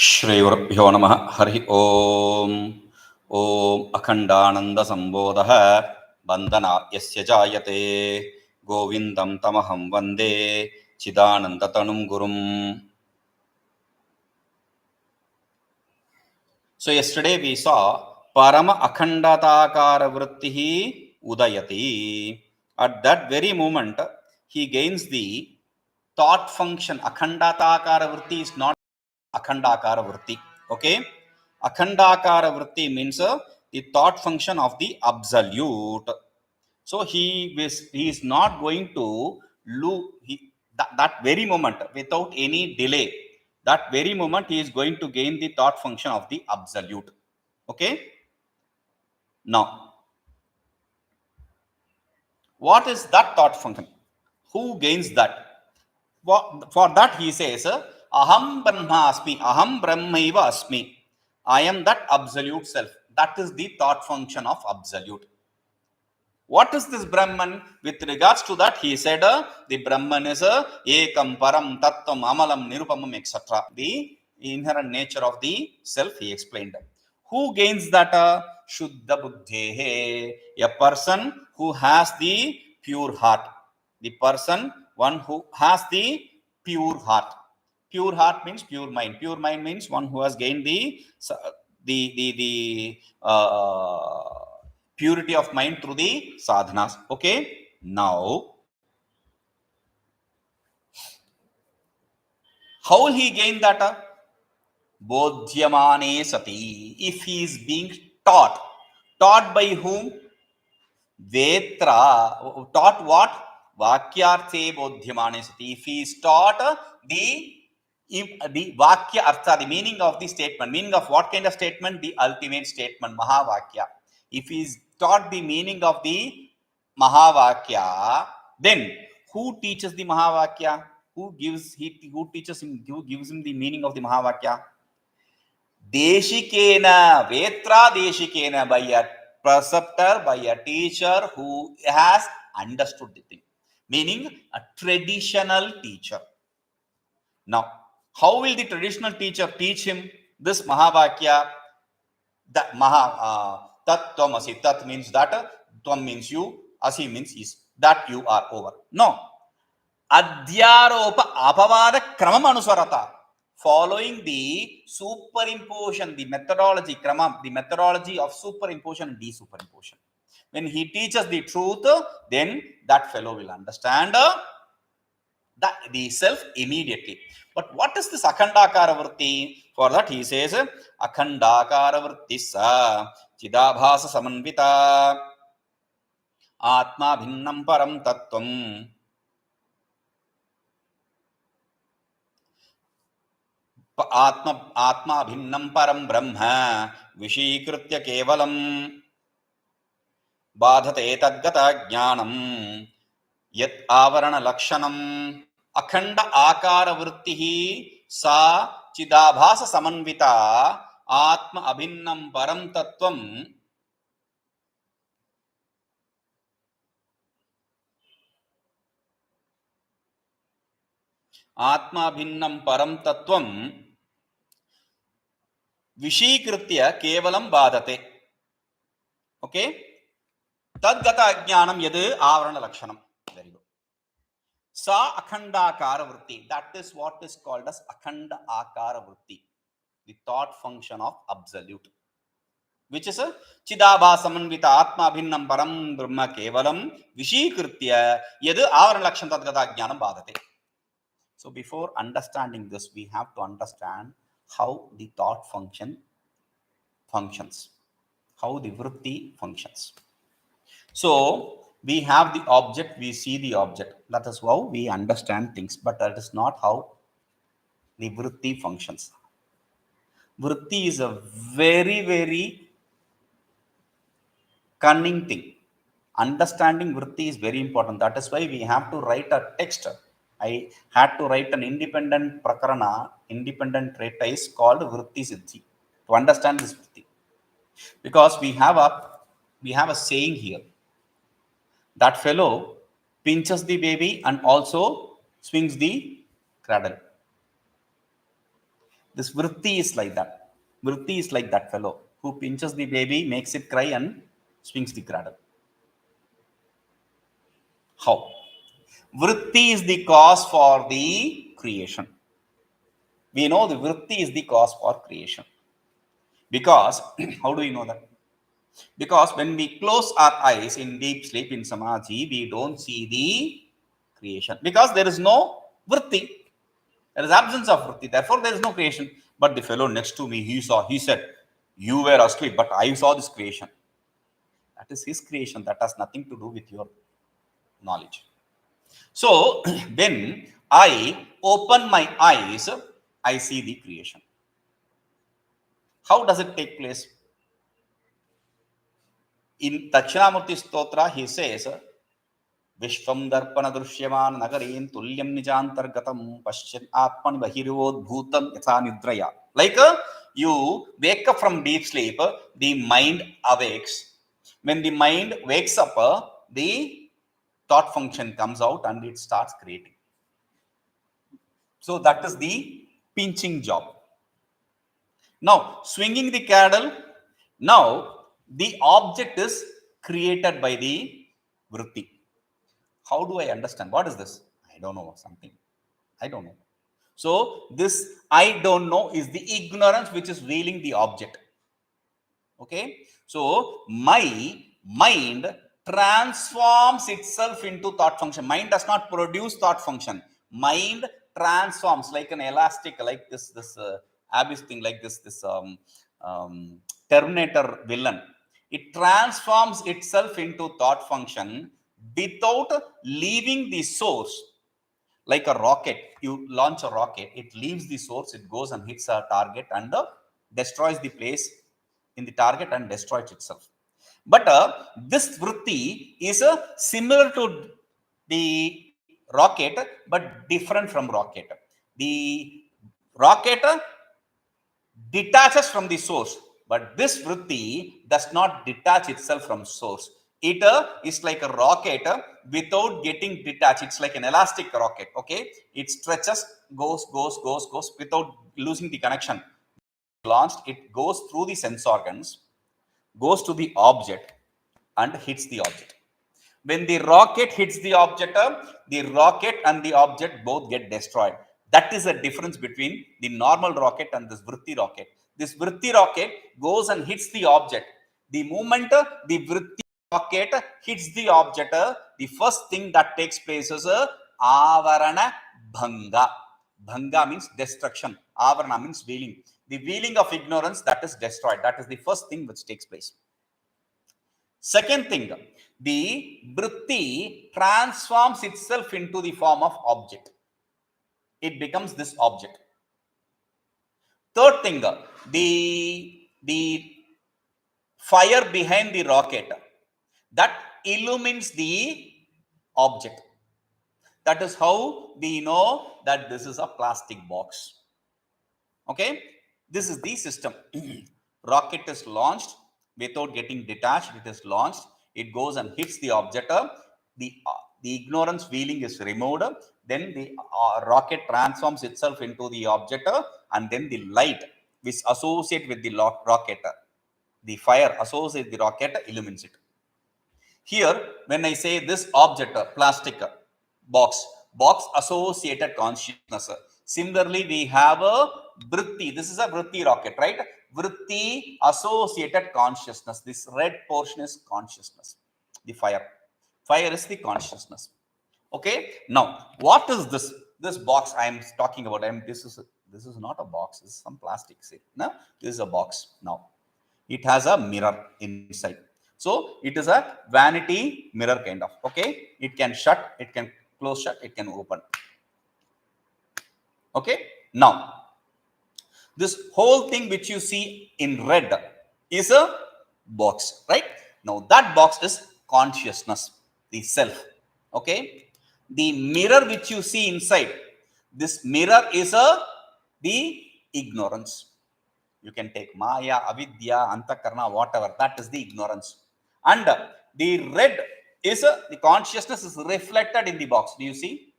श्रीगुरुभ्यो नमः। हरि ओम्। ओम् अखण्डानन्दसम्बोधः बन्धनाद्यस्य जायते गोविन्दं तमहं वन्दे चिदानन्दतनुं गुरुम्. So yesterday we saw parama akhaṇḍākāravṛttiḥ udayati. At that very moment he gains the thought function. Akhaṇḍākāravṛttiḥ is not akhaṇḍākāravṛttiḥ. Okay, akhaṇḍākāravṛttiḥ means the thought function of the absolute. So he is not going to lose that very moment without any delay. That very moment he is going to gain the thought function of the absolute. Okay. Now, what is that thought function? Who gains that? For that he says, aham brahma asmi, aham brahmaiva asmi. I am that absolute self. That is the thought function of absolute. What is this Brahman? With regards to that, he said the Brahman is ekam param tattvam amalam nirupamam, etc. The inherent nature of the self he explained. Who gains that? Shuddha buddhehe, a person who has the pure heart. The person, one who has the pure heart. Pure heart means pure mind. Pure mind means one who has gained the purity of mind through the sadhanas. Okay. Now, how will he gain that? Bodhyamane sati. If he is being taught. Taught by whom? Vetra. Taught what? Vakyarthe bodhyamane sati. If he is taught the vakya artha, the meaning of the statement. Meaning of what kind of statement? The ultimate statement, mahavakya. If he is taught the meaning of the mahavakya, then who teaches the mahavakya? Who teaches him? Who gives him the meaning of the mahavakya? Deshikena, Vetra Deshikena, by a preceptor, by a teacher who has understood the thing. Meaning a traditional teacher. Now, how will the traditional teacher teach him this mahavakya? That tat tvamasi, tat means that, tvam means you, asi means is, that you are over. No. Adhyaropa apavada kramam anusvarata. Following the superimposition, the methodology, kramam, the methodology of superimposition and desuperimposition. When he teaches the truth, then that fellow will understand the self immediately. But what is this akhaṇḍākāravṛttiḥ? For that he says, akhaṇḍākāravṛttiḥ cidābhāsasamanvitā ātmābhinnaṃ paraṃ tattvam ātmābhinnaṃ paraṃ brahma viṣayīkṛtya kevalam bādhate tadgatājñānaṃ yadāvaraṇalakṣaṇam akhaṇḍākāravṛttiḥ sa cidābhāsasamanvitā ātmābhinnaṃ paraṃ tattvam ātmābhinnaṃ paraṃ tattvam viṣayīkṛtya kevalam bādhate. Okay. tadgatājñānaṃ yadāvaraṇalakṣaṇam. Very good. Sa akhaṇḍākāravṛttiḥ. That is what is called as akhaṇḍākāravṛttiḥ, the thought function of absolute, which is a cidābhāsasamanvitā ātmābhinnaṃ paraṃ brahma kevalam viṣayīkṛtya yadāvaraṇalakṣaṇam tadgatājñānaṃ bādhate. So before understanding this, we have to understand how the thought functions, how the vritti functions. So we have the object, we see the object. That is how we understand things, but that is not how the vritti functions. Vritti is a very, very cunning thing. Understanding vritti is very important. That is why we have to write a text. I had to write an independent prakarana, independent treatise called Vritti Siddhi to understand this vritti. Because we have a saying here. That fellow pinches the baby and also swings the cradle. This vritti is like that. Vritti is like that fellow who pinches the baby, makes it cry, and swings the cradle. How? Vritti is the cause for the creation. We know the vritti is the cause for creation. Because, how do we know that? Because when we close our eyes in deep sleep, in samadhi, we don't see the creation. Because there is no vritti. There is absence of vritti. Therefore, there is no creation. But the fellow next to me, he said, you were asleep, but I saw this creation. That is his creation. That has nothing to do with your knowledge. So, when I open my eyes, I see the creation. How does it take place? In Dakshinamurti Stotra, he says, Vishvam darpana drushyaman nagarin tulyam nijantargatam paschyan atmani bahirodbhutam yathā nidraya. Like you wake up from deep sleep, the mind awakes. When the mind wakes up, the thought function comes out and it starts creating. So that is the pinching job. Now, swinging the cradle, now the object is created by the vritti. How do I understand? What is this? I don't know something. I don't know. So this I don't know is the ignorance which is veiling the object. Okay. So my mind transforms itself into thought function. Mind does not produce thought function. Mind transforms like an elastic, like this abyss thing, like this Terminator villain. It transforms itself into thought function without leaving the source. Like a rocket, you launch a rocket, it leaves the source, it goes and hits a target and destroys the place in the target and destroys itself. But this vritti is similar to the rocket, but different from rocket. The rocket detaches from the source, but this vritti does not detach itself from source. It is like a rocket without getting detached. It's like an elastic rocket. Okay, it stretches, goes without losing the connection. Launched, it goes through the sense organs, goes to the object, and hits the object. When the rocket hits the object, the rocket and the object both get destroyed. That is the difference between the normal rocket and this vritti rocket. This vritti rocket goes and hits the object. The moment the vritti rocket hits the object, the first thing that takes place is avarana bhanga. Bhanga means destruction. Avarana means veiling. The veiling of ignorance that is destroyed. That is the first thing which takes place. Second thing, the vritti transforms itself into the form of object. It becomes this object. Third thing, the fire behind the rocket that illumines the object. That is how we know that this is a plastic box. Okay, this is the system. Rocket is launched without getting detached. It is launched. It goes and hits the object. The ignorance veiling is removed. Then the rocket transforms itself into the object, and then the light which associate with the rocket, the fire associated with the rocket, illumines it. Here, when I say this object, plastic box associated consciousness. Similarly, we have a vritti. This is a vritti rocket, right? Vritti associated consciousness. This red portion is consciousness. The fire. Fire is the consciousness. Okay. Now, what is this? This box I am talking about. This is not a box. This is some plastic. See, now this is a box. Now, it has a mirror inside. So it is a vanity mirror kind of. Okay. It can shut. It can close shut. It can open. Okay. Now, this whole thing which you see in red is a box, right? Now that box is consciousness, the self. Okay. The mirror which you see inside, this mirror is the ignorance. You can take maya, avidya, antakarna, whatever. That is the ignorance. And the red is the consciousness is reflected in the box. Do you see?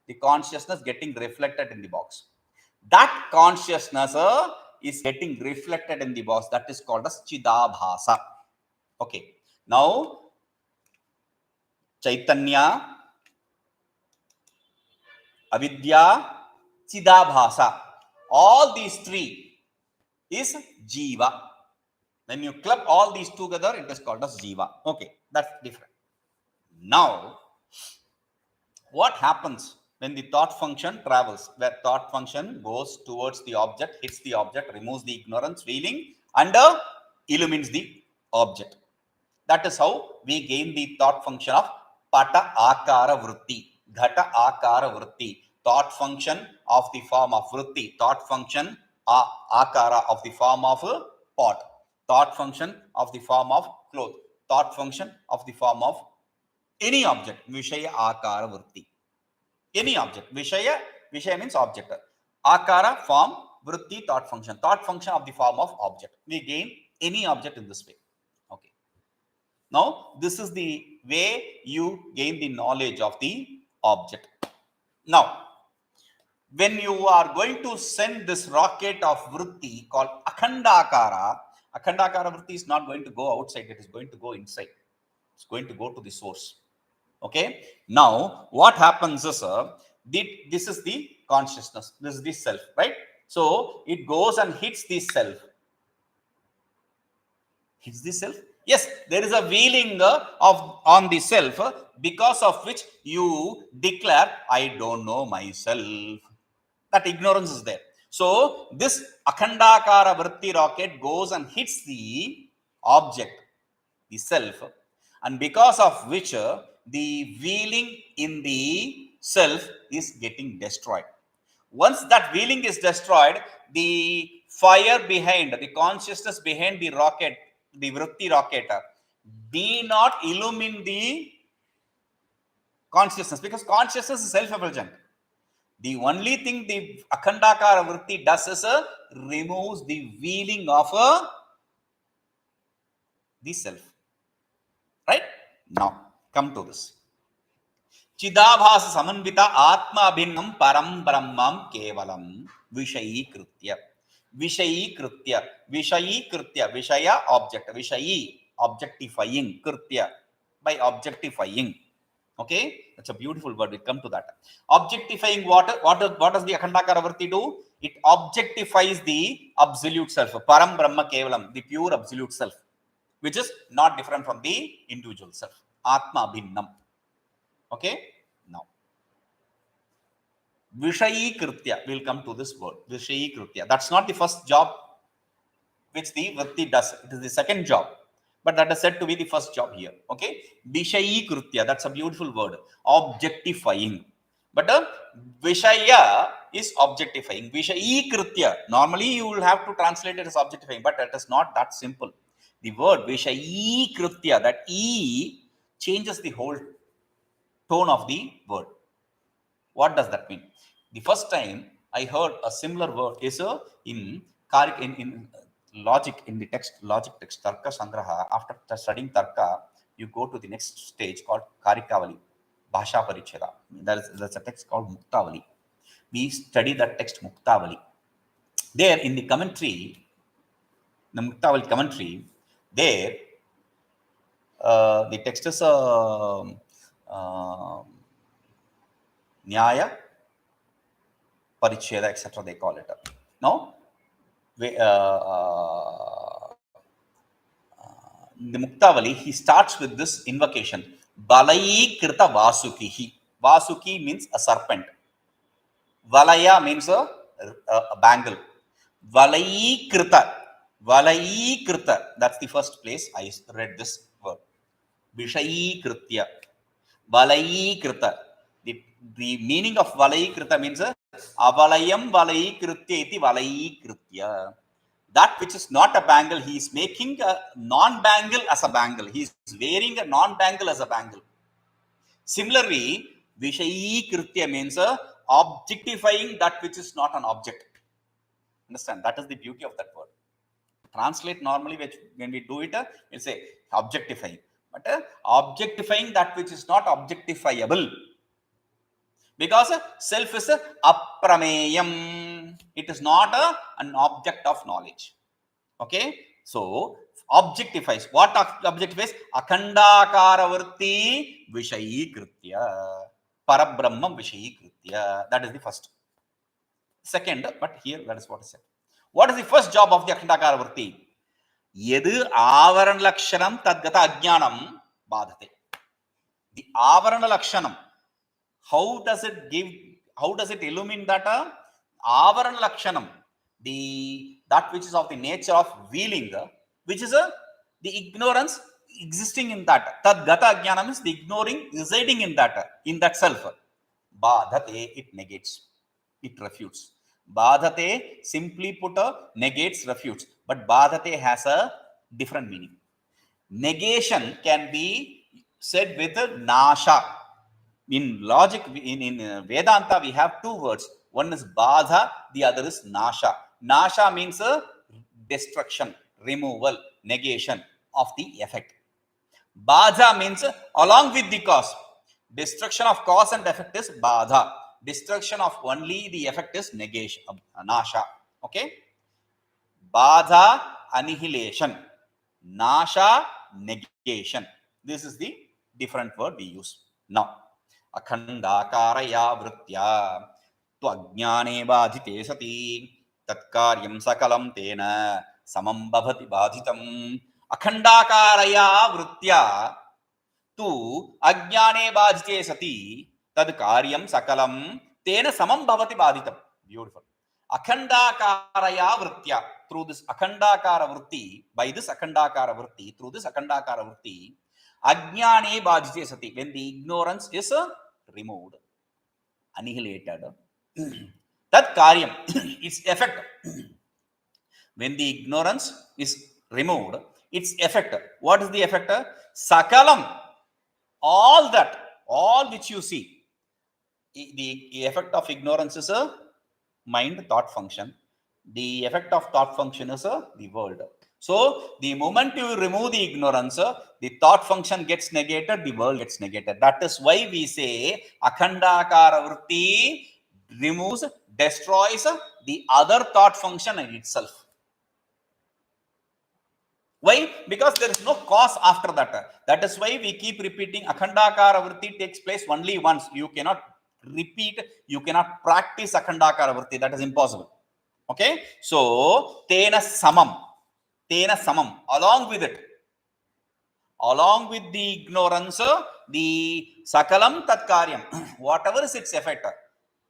The consciousness getting reflected in the box. That consciousness is getting reflected in the boss. That is called as cidābhāsa. Okay. Now, Chaitanya, avidya, cidābhāsa. All these three is jiva. When you club all these together, it is called as jiva. Okay, that's different. Now, what happens when the thought function travels? Where thought function goes towards the object, hits the object, removes the ignorance, feeling, and illumines the object. That is how we gain the thought function of pata akara vritti, ghata akara vritti. Thought function of the form of vritti, thought function akara of the form of pot, thought function of the form of cloth, thought function of the form of any object, viṣayīkṛtya. Any object. Viṣaya means object. Akara, form, vritti, thought function of the form of object. We gain any object in this way. Okay. Now, this is the way you gain the knowledge of the object. Now, when you are going to send this rocket of vritti called akhaṇḍākāravṛttiḥ is not going to go outside, it is going to go inside. It's going to go to the source. Okay. Now, what happens is, this is the consciousness, this is the self, right? So, it goes and hits the self. Hits the self? Yes, there is a wheeling on the self, because of which you declare, I don't know myself. That ignorance is there. So, this akhaṇḍākāravṛttiḥ rocket goes and hits the object, the self, and because of which the wheeling in the self is getting destroyed. Once that wheeling is destroyed, the fire behind, the consciousness behind the rocket, the vritti rocket, be not illumine the consciousness, because consciousness is self-effulgent. The only thing the akhaṇḍākāravṛttiḥ does is removes the wheeling of the self. Right? Now, come to this. cidābhāsasamanvitā ātmābhinnaṃ paraṃ brahmam kevalam viṣayīkṛtya. Viṣayīkṛtya. Viṣaya, object. Viṣayī, objectifying. Krtya, by objectifying. Okay, that's a beautiful word. We'll come to that. Objectifying what does the akhaṇḍākāravṛttiḥ do? It objectifies the absolute self. Paraṃ brahma kevalam, the pure absolute self, which is not different from the individual self. ātmābhinnaṃ. Okay, now viṣayīkṛtya, we'll come to this word. Viṣayīkṛtya. That's not the first job which the vritti does. It is the second job. But that is said to be the first job here. Okay. Viṣayīkṛtya, that's a beautiful word. Objectifying. But viṣaya is objectifying. Viṣayīkṛtya, normally you will have to translate it as objectifying, but it is not that simple. The word viṣayīkṛtya, that E changes the whole tone of the word. What does that mean? The first time I heard a similar word is in logic, in the text, logic text, tarka sangraha. After studying tarka, you go to the next stage called karyatayā, bhāṣā paricheda. That's a text called muktavali. We study that text muktavali. There in the commentary, the muktavali commentary, there the text is nyaya, paricheda, etc. They call it. Now, the muktavali, he starts with this invocation. Valayīkrita vāsukihi. Vāsuki means a serpent. Valaya means a bangle. Valayīkrita. Valayīkrita. That's the first place I read this word. Viṣayīkṛtya. Valayīkrita. The meaning of valayīkrita means avalayam valayīkṛtya iti valayīkṛtya. That which is not a bangle, he is making a non-bangle as a bangle. He is wearing a non-bangle as a bangle. Similarly, viṣayīkṛtya means objectifying that which is not an object. Understand? That is the beauty of that word. Translate normally, when we do it, we'll say objectifying. But objectifying that which is not objectifiable. Because self is aprameyam. It is not an object of knowledge. Okay, so objectifies. What objectifies? akhaṇḍākāravṛttiḥ viṣayīkṛtya. Parabrahma viṣayīkṛtya. That is the first. Second, but here that is what is said. What is the first job of the akhaṇḍākāravṛttiḥ? yadāvaraṇalakṣaṇam tadgatājñānaṃ bādhate. The āvaraṇalakṣaṇam. How does it illumine that? āvaraṇalakṣaṇam. That which is of the nature of veiling, which is the ignorance existing in that. Tadgatājñānaṃ is the ignoring residing in that self. Bādhate, it negates, it refutes. Bādhate, simply put, negates, refutes. But bādhate has a different meaning. Negation can be said with nasha. In logic, in Vedanta, we have two words. One is bādha, the other is nasha. Nasha means destruction, removal, negation of the effect. Bādha means along with the cause. Destruction of cause and effect is bādha. Destruction of only the effect is negation, nasha. Okay? Bādha, annihilation. Nasha, negation. This is the different word we use. Now, akhaṇḍākārayā vṛttyā tvajñāne bādhite sati tatkāryaṃ sakalaṃ tena samaṃ bhavati bādhitam. akhaṇḍākārayā vṛttyā tu ajñāne bādhite sati tatkāryaṃ sakalam tena samaṃ bhavati bādhitam. Beautiful. akhaṇḍākārayā vṛttyā. Through this akhaṇḍākāravṛttiḥ, by this akhaṇḍākāravṛttiḥ, through this akhaṇḍākāravṛttiḥ, ajñāne bādhite sati, when the ignorance is removed, annihilated, tatkāryaṃ, its effect. When the ignorance is removed, its effect. What is the effect? Sakalaṃ. All which you see. The effect of ignorance is a mind thought function. The effect of thought function is the world. So, the moment you remove the ignorance, the thought function gets negated, the world gets negated. That is why we say akhaṇḍākāravṛttiḥ removes, destroys the other thought function in itself. Why? Because there is no cause after that. That is why we keep repeating akhaṇḍākāravṛttiḥ takes place only once. You cannot repeat, you cannot practice akhaṇḍākāravṛttiḥ. That is impossible. Okay? So, tena samaṃ. Tena samaṃ. Along with it. Along with the ignorance, the sakalaṃ tatkāryaṃ. Whatever is its effect,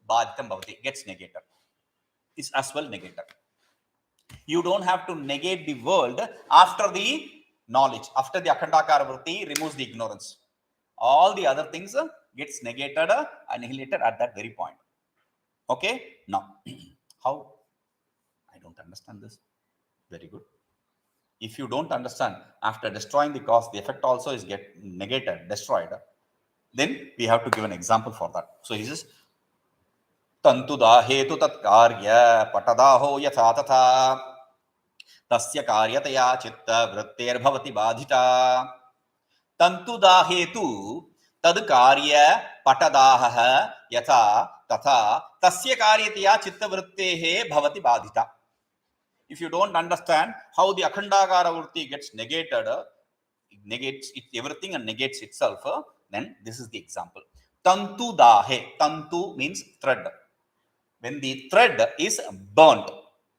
bādhitam bhavati, gets negated. Is as well negated. You don't have to negate the world after the knowledge. After the akhaṇḍākāravṛttiḥ removes the ignorance. All the other things gets negated, annihilated at that very point. Okay? Now, how? I don't understand this. Very good. If you don't understand, after destroying the cause, the effect also is get negated, destroyed. Then we have to give an example for that. So he says, tantudāhe tu tatkāryapaṭadāho yathā tathā tasya kāryatayā cittavṛttirbhavati bādhitā. Tantudāhe tu tadkāryapaṭadāho yathā tathā tasya kāryatayā cittavṛttihe bhavati bādhitā. If you don't understand how the akhaṇḍākāravṛttiḥ gets negated, it negates everything and negates itself, then this is the example. Tantudāhe. Tantu means thread. When the thread is burnt,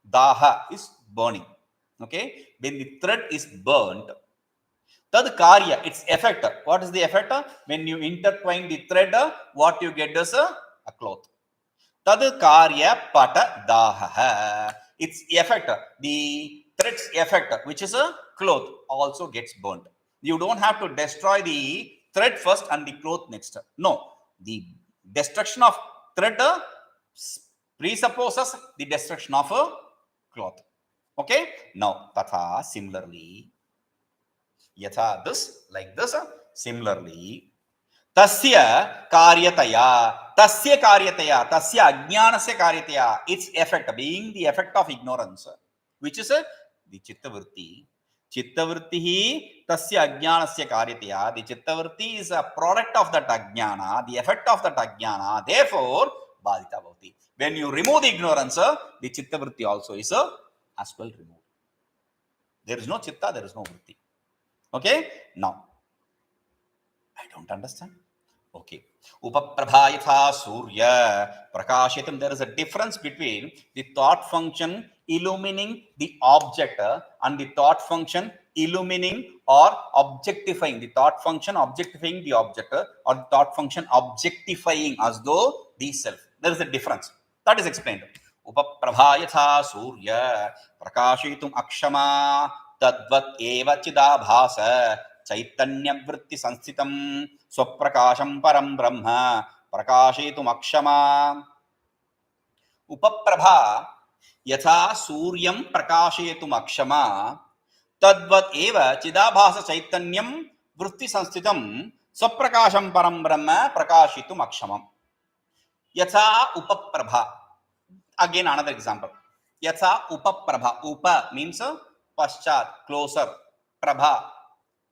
daha is burning. Okay? When the thread is burnt, tadkārya, its effect. What is the effect? When you intertwine the thread, what you get is a cloth. Tatkāryapaṭadāho. Its effect, the thread's effect, which is a cloth, also gets burnt. You don't have to destroy the thread first and the cloth next. No, the destruction of thread presupposes the destruction of a cloth. Okay? Now, tathā, similarly, yathā, this, like this, similarly, tasya kāryatayā. Tasya kāryatayā. Tasya ajñānasya kāryatayā. Its effect, being the effect of ignorance, which is the cittavṛttiḥ. Cittavṛttiḥ tasya ajñānasya kāryatayā. The cittavṛttiḥ is a product of that ajñāna, the effect of that ajñāna. Therefore, bādhitā bhavati. When you remove the ignorance, the cittavṛtti also is as well removed. There is no chitta, there is no vritti. Okay? Now, I don't understand. Okay. Upaprabhā yathā sūrya prakāśayitum. There is a difference between the thought function illumining the object and the thought function illumining or objectifying. The thought function objectifying the object or the thought function objectifying as though the self. There is a difference. That is explained. Upaprabhā yathā sūrya prakāśayitumakṣamā tadvat eva cidābhāsa चैतन्यवृत्ति संस्थितं स्वप्रकाशं परं ब्रह्म प्रकाशयितुमक्षमा उपप्रभा यथा सूर्यं प्रकाशयितुमक्षमा तद्वत् एव चिदाभास चैतन्यं वृत्ति संस्थितं स्वप्रकाशं परं ब्रह्म प्रकाशयितुमक्षमम् यथा उपप्रभा. Again another example. Yatha upaprabha. Upa means paschat, closer. Prabha,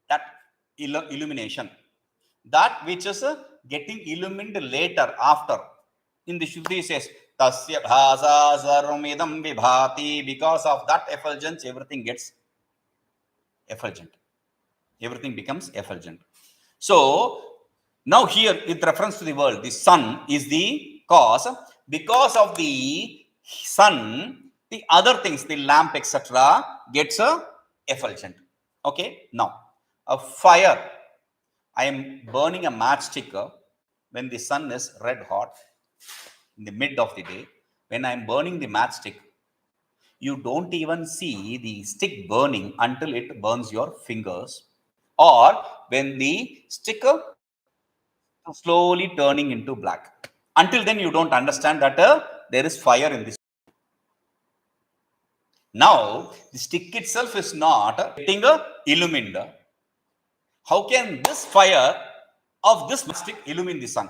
that illumination. That which is getting illumined later, after. In the Shuddhi says, tasya bhāsāsamanvitā vibhati. Because of that effulgence, everything gets effulgent. Everything becomes effulgent. So, now here, with reference to the world, the sun is the cause. Because of the sun, the other things, the lamp, etc., gets effulgent. Okay, now, a fire. I am burning a matchstick when the sun is red hot in the mid of the day. When I am burning the matchstick, you don't even see the stick burning until it burns your fingers, or when the stick slowly turning into black. Until then, you don't understand that there is fire in this. Now, the stick itself is not getting illumined. How can this fire of this stick illumine the sun?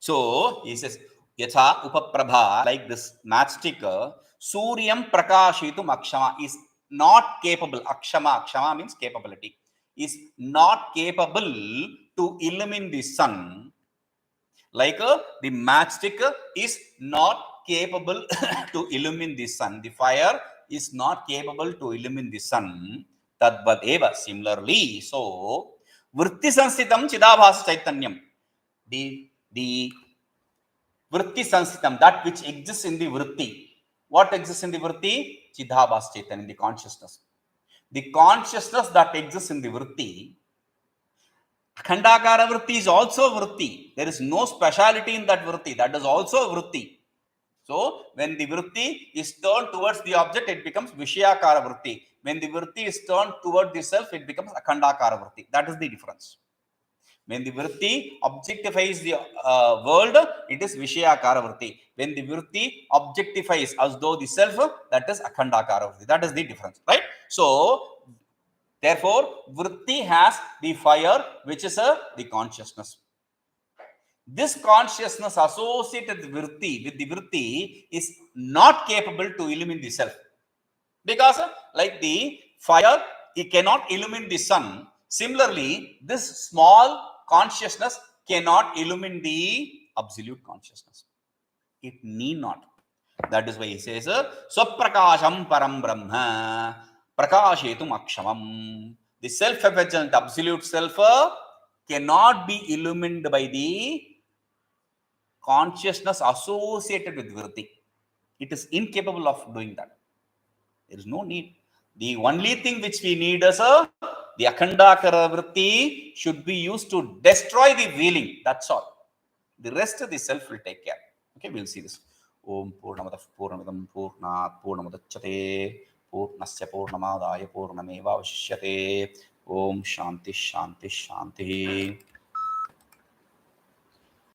So, he says, yatha upaprabha, like this matchstick, sūryaṃ prakāśayitumakṣamā is not capable. Akṣamā means capability. Is not capable to illumine the sun. Like the matchstick is not capable to illumine the sun. The fire is not capable to illumine the sun. Tadvat eva. Similarly, so vṛttyā sansthitam cidābhāsa chaitanyam. The vṛttyā sansthitam, that which exists in the vṛtti. What exists in the vṛtti? Cidābhāsa chaitanya, the consciousness. The consciousness that exists in the vṛtti. akhaṇḍākāravṛttiḥ is also vṛtti. There is no speciality in that vṛtti. That is also vṛtti. So, when the vṛtti is turned towards the object, it becomes viṣayīkṛtya. When the vṛtti is turned toward the self, it becomes akhaṇḍākāravṛttiḥ. That is the difference. When the vṛtti objectifies the world, it is viṣayīkṛtya. When the vṛtti objectifies as though the self, that is akhaṇḍākāravṛttiḥ. That is the difference, right? So, therefore, vṛtti has the fire, which is the consciousness. This consciousness associated with the vṛtti is not capable to illumine the self. Because like the fire, it cannot illumine the sun. Similarly, this small consciousness cannot illumine the absolute consciousness. It need not. That is why he says, swaprakāśam paraṃ brahma prakāśayitumakṣamam. The self-effulgent absolute self cannot be illumined by the consciousness associated with vṛtti. It is incapable of doing that. There is no need. The only thing which we need is the akhaṇḍākāravṛttiḥ should be used to destroy the wheeling. That's all. The rest of the self will take care. Okay, we'll see this. Om purnamadaḥ purnamidam purnāt purnamudachyate purnasya purnamādāya purnamevavashishyate. Om shanti shanti shanti.